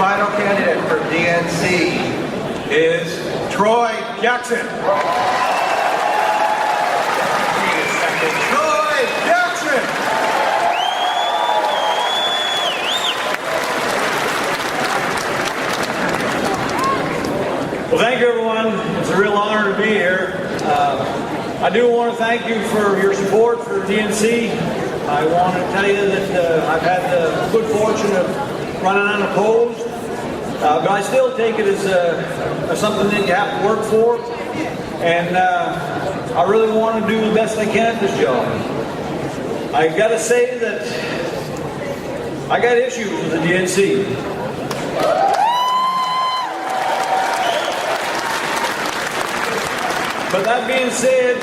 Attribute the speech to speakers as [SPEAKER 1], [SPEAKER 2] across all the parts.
[SPEAKER 1] final candidate for DNC is Troy Jackson. Troy Jackson!
[SPEAKER 2] Well, thank you, everyone. It's a real honor to be here. I do want to thank you for your support for DNC. I want to tell you that I've had the good fortune of running unopposed, but I still take it as something that you have to work for, and I really want to do the best I can at this job. I got to say that I got issues with the DNC. But that being said,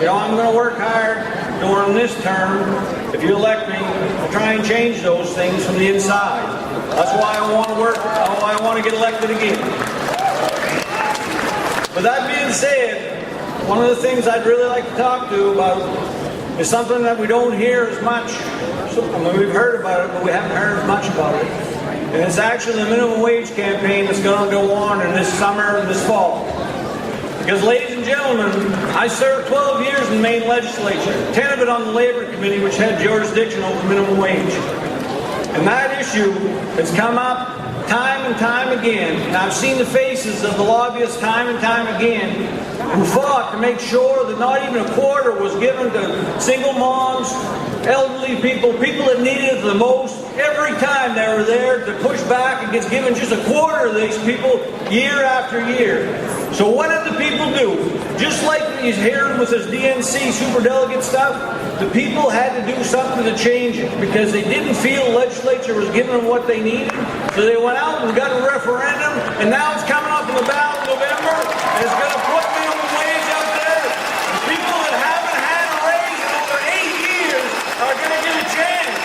[SPEAKER 2] I'm going to work hard during this term, if you elect me, to try and change those things from the inside. That's why I want to work, I want to get elected again. But that being said, one of the things I'd really like to talk to you about is something that we don't hear as much. I mean, we've heard about it, but we haven't heard as much about it. And it's actually the minimum wage campaign that's going to go on in this summer and this fall. Because, ladies and gentlemen, I served 12 years in the Maine legislature, 10 of it on the Labor Committee, which had jurisdiction over minimum wage. And that issue has come up time and time again. And I've seen the faces of the lobbyists time and time again who fought to make sure that not even a quarter was given to single moms, elderly people, people that needed it the most. Every time they were there to push back against giving just a quarter of these people year after year. So what did the people do? Just like he's hearing with this DNC superdelegate stuff, the people had to do something to change it because they didn't feel the legislature was giving them what they needed. So they went out and got a referendum, and now it's coming up in the ballot in November, and it's going to put minimum wage out there. The people that haven't had a raise in over 8 years are going to get a chance.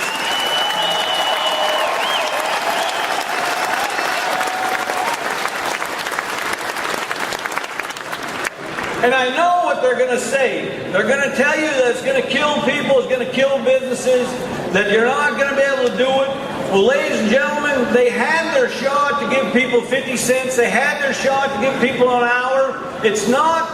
[SPEAKER 2] And I know what they're going to say. They're going to tell you that it's going to kill people, it's going to kill businesses, that you're not going to be able to do it. Well, ladies and gentlemen, they had their shot to give people 50 cents. They had their shot to give people an hour. It's not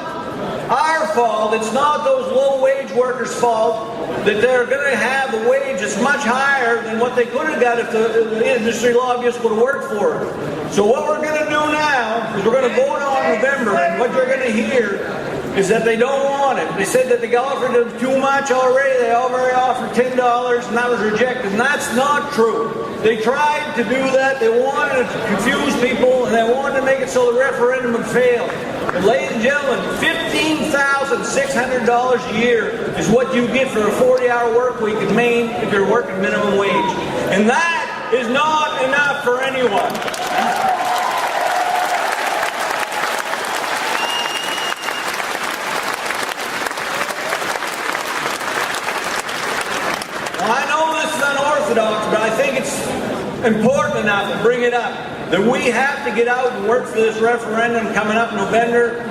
[SPEAKER 2] our fault. It's not those low-wage workers' fault that they're going to have a wage that's much higher than what they could have got if the industry lobbyists would have worked for it. So what we're going to do now is we're going to vote on November, and what you're going to hear is that they don't want it. They said that they offered them too much already. They already offered $10, and that was rejected. And that's not true. They tried to do that. They wanted to confuse people, and they wanted to make it so the referendum would fail. But ladies and gentlemen, $15,600 a year is what you get for a 40-hour work week in Maine if you're working minimum wage. And that is not enough for anyone. I know this is unorthodox, but I think it's important enough to bring it up that we have to get out and work for this referendum coming up in November.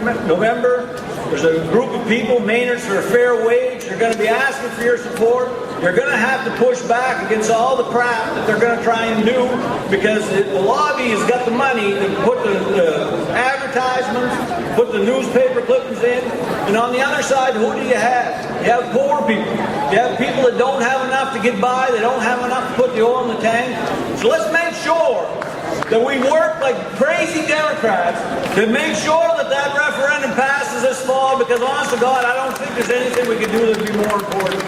[SPEAKER 2] There's a group of people, Mainers for a fair wage. They're going to be asking for your support. You're going to have to push back against all the crap that they're going to try and do because the lobby has got the money to put the advertisements, put the newspaper clippings in. And on the other side, who do you have? You have poor people. You have people that don't have enough to get by. They don't have enough to put the oil in the tank. So let's make sure that we work like crazy Democrats to make sure that that referendum passes this fall because honest to God, I don't think there's anything we can do that would be more important.